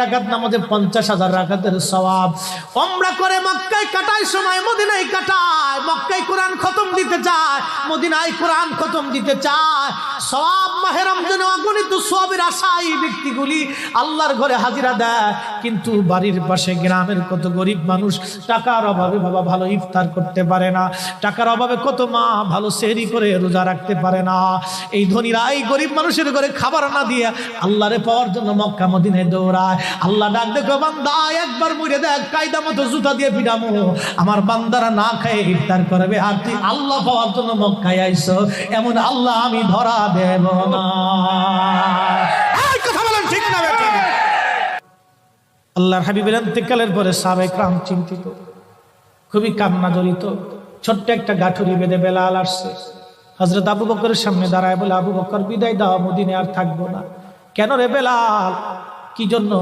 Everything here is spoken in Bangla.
রাকাত নামাজে 50,000 রাকাতের সওয়াব। উমরা করে মক্কায় কাটায় সময় মদিনায় কাটায়, মক্কায় কোরআন খতম দিতে চায়, মদিনায় কোরআন খতম দিতে চায়। সওয়াব মাহে রমজানে অগণিত সওয়াবের আশায় ব্যক্তিগুলি আল্লাহর ঘরে হাজিরা দেয়, কিন্তু বাড়ির পাশে গ্রামের কত গরিব মানুষ টাকার অভাবে বাবা ভালো ইফতার করতে পারে না, টাকার অভাবে কত মা ভালো সেহরি করে রোজা রাখতে পারে না। এই ধনীরা এই গরিব মানুষের ঘরে খাবার না দিয়ে আল্লাহরে পাওয়ার জন্য মক্কা মদিনায় দৌড়ায়। আল্লাহ ডাক দেখো বান্দা একবার মরে দেখ, কায়দা মতো জুতা দিয়ে পিটামো, আমার বান্দারা না খেয়ে ইফতার করবে, আর তুই আল্লাহ পাওয়ার জন্য মক্কায় আইছো, এমন আল্লাহ আমি ধরা দেব না। এই কথা বলেন ঠিক না বেটা? আল্লাহর হাবিবের ইন্তেকালের পরে সাহাবায়ে কেরাম চিন্তিত, খুবই কান্না জড়িত। ছোট্ট একটা গাঠুরি বেঁধে বেলাল আসছে, হযরত আবু বকরের সামনে দাঁড়ায় বলে, আবু বকর বিদায় দাও, মদিনায় আর থাকবো না। কেন রে বেলাল, কি জন্য